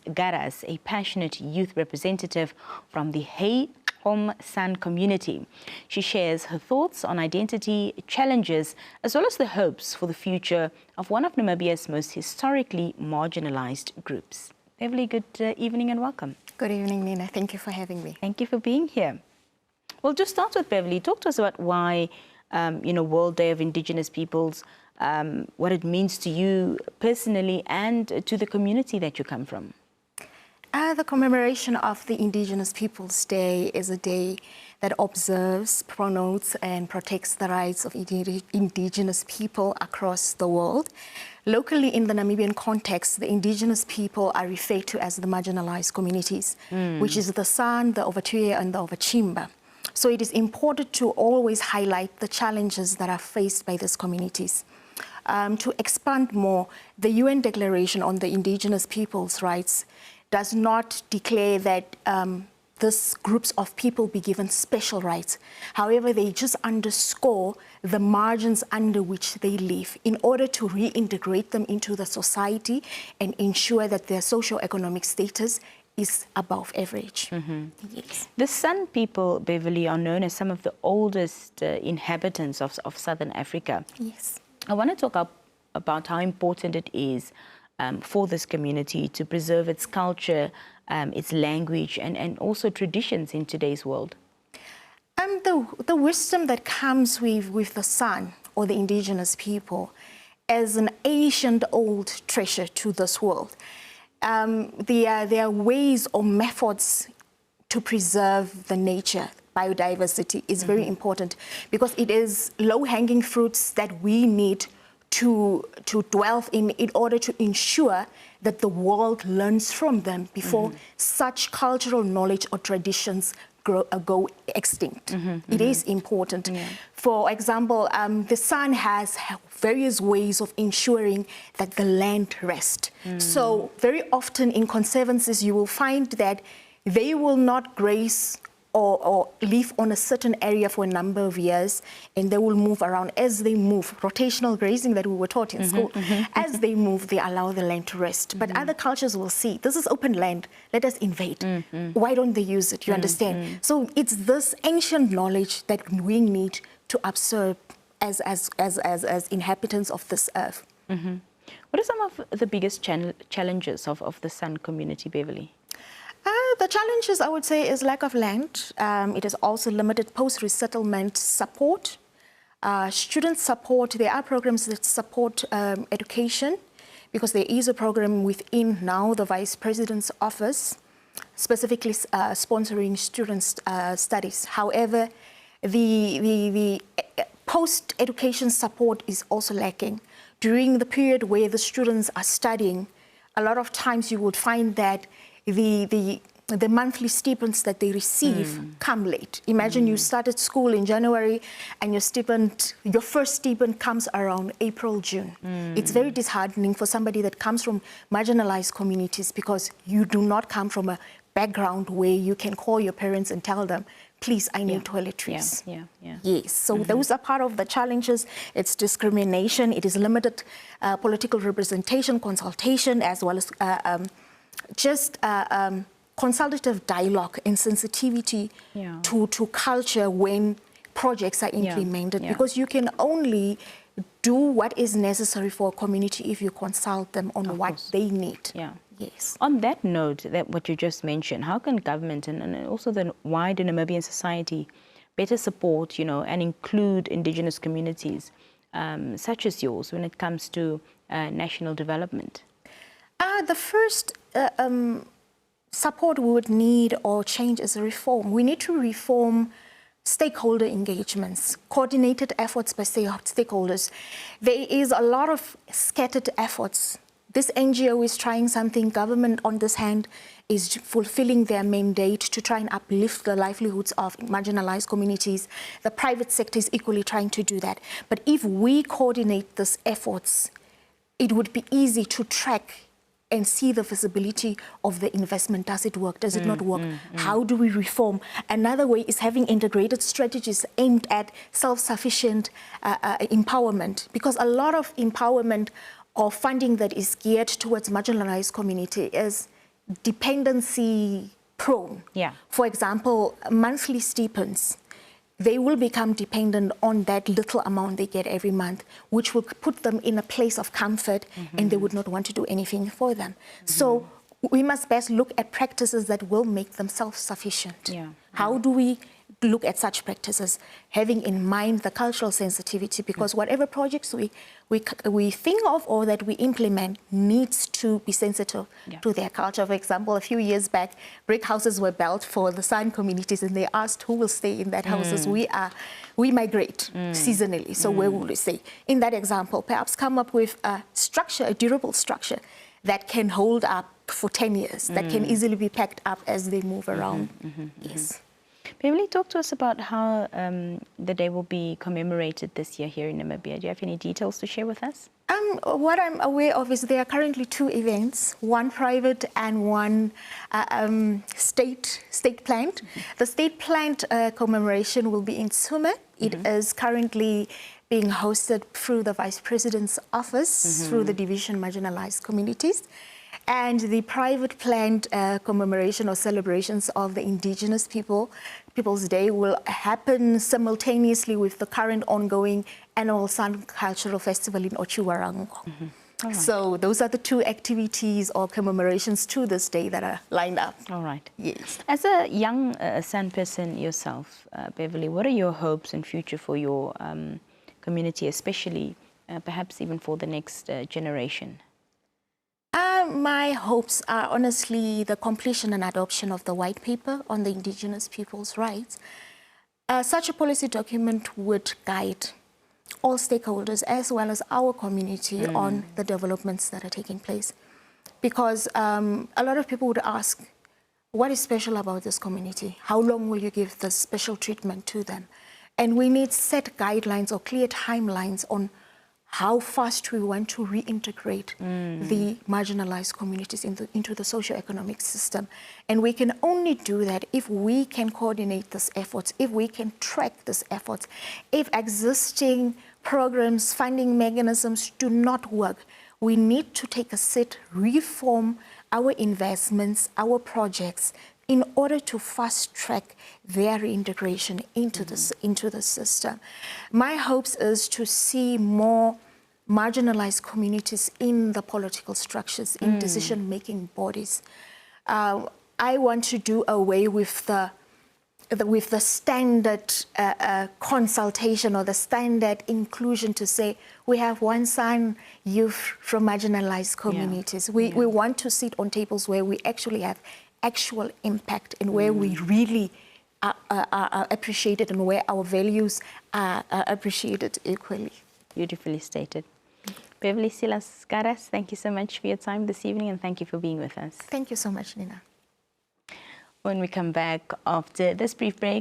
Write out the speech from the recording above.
Silas-Garas, a passionate youth representative from the Hey Home San community. She shares her thoughts on identity, challenges, as well as the hopes for the future of one of Namibia's most historically marginalized groups. Beverly, good evening and welcome. Good evening, Nina. Thank you for having me. Thank you for being here. Well, just start with Beverly. Talk to us about why, World Day of Indigenous Peoples, what it means to you personally and to the community that you come from. The commemoration of the Indigenous Peoples Day is a day that observes, promotes and protects the rights of Indigenous people across the world. Locally, in the Namibian context, the Indigenous people are referred to as the marginalised communities, which is the San, the Overtuya and the Overchimba. So it is important to always highlight the challenges that are faced by these communities. To expand more, the UN Declaration on the Indigenous Peoples' Rights does not declare that these groups of people be given special rights. However, they just underscore the margins under which they live in order to reintegrate them into the society and ensure that their socio-economic status is above average. Yes. The San people, Beverly, are known as some of the oldest inhabitants of Southern Africa. Yes. I want to talk about how important it is for this community to preserve its culture, its language, and also traditions in today's world. The wisdom that comes with the San, or the Indigenous people, as an ancient old treasure to this world. There are ways or methods to preserve the nature. Biodiversity is very important because it is low-hanging fruits that we need to dwell in order to ensure that the world learns from them before such cultural knowledge or traditions go extinct. It is important. For example, the San has various ways of ensuring that the land rests. So very often in conservancies, you will find that they will not graze or live on a certain area for a number of years, and they will move around as they move. Rotational grazing that we were taught in school. As they move, they allow the land to rest. But other cultures will see, this is open land, let us invade. Why don't they use it? You understand? So it's this ancient knowledge that we need to absorb as inhabitants of this earth. What are some of the biggest challenges of the San community, Beverly? The challenges, I would say, is lack of land. It is also limited post-resettlement support, student support. There are programs that support education, because there is a program within now the Vice President's office, specifically sponsoring students' studies. However, the post-education support is also lacking. During the period where the students are studying, a lot of times you would find that the monthly stipends that they receive come late. Imagine you started school in January and your first stipend comes around April, June. It's very disheartening for somebody that comes from marginalized communities, because you do not come from a background where you can call your parents and tell them, please, I need toiletries. Yes, so those are part of the challenges. It's discrimination, it is limited political representation, consultation, as well as consultative dialogue and sensitivity to culture when projects are implemented, because you can only do what is necessary for a community if you consult them on what they need. Yes. On that note, what you just mentioned, how can government and also the wider Namibian society better support, and include Indigenous communities such as yours when it comes to national development? The first support we would need or change is a reform. We need to reform stakeholder engagements, coordinated efforts by stakeholders. There is a lot of scattered efforts. This NGO is trying something, government on this hand is fulfilling their mandate to try and uplift the livelihoods of marginalized communities. The private sector is equally trying to do that. But if we coordinate these efforts, it would be easy to track and see the visibility of the investment. Does it work? Does it not work? How do we reform? Another way is having integrated strategies aimed at self-sufficient empowerment, because a lot of empowerment or funding that is geared towards marginalized community is dependency prone. Yeah. For example, monthly stipends, they will become dependent on that little amount they get every month, which will put them in a place of comfort, and they would not want to do anything for them. So we must best look at practices that will make them self-sufficient. Yeah. How do we look at such practices, having in mind the cultural sensitivity, because whatever projects we think of or that we implement needs to be sensitive to their culture. For example, a few years back, brick houses were built for the San communities, and they asked who will stay in that houses. We migrate seasonally, so where will we stay? In that example, perhaps come up with a structure, a durable structure that can hold up for 10 years, that can easily be packed up as they move around. Yes. Beverly, talk to us about how the day will be commemorated this year here in Namibia. Do you have any details to share with us? What I'm aware of is there are currently 2 events, one private and one state planned. The state planned commemoration will be in Sumer. It is currently being hosted through the Vice President's office, through the Division Marginalised Communities. And the private planned commemoration or celebrations of the Indigenous People's Day will happen simultaneously with the current ongoing annual Sun Cultural Festival in Otjiwarongo. Right. So those are the 2 activities or commemorations to this day that are lined up. All right. Yes. As a young San person yourself, Beverly, what are your hopes and future for your community, especially perhaps even for the next generation? My hopes are honestly the completion and adoption of the white paper on the Indigenous people's rights. Such a policy document would guide all stakeholders as well as our community on the developments that are taking place. Because a lot of people would ask, what is special about this community? How long will you give this special treatment to them? And we need set guidelines or clear timelines on how fast we want to reintegrate the marginalized communities into the socio-economic system. And we can only do that if we can coordinate these efforts, if we can track these efforts. If existing programs, funding mechanisms do not work, we need to take a sit, reform our investments, our projects, in order to fast-track their reintegration into the system. My hopes is to see more marginalized communities in the political structures, in decision-making bodies. I want to do away with the standard consultation or the standard inclusion to say we have one San youth from marginalized communities. We want to sit on tables where we actually have actual impact and where we really are appreciated and where our values are appreciated equally. Beautifully stated. Beverly Silas-Garas, thank you so much for your time this evening, and thank you for being with us. Thank you so much, Nina. When we come back after this brief break,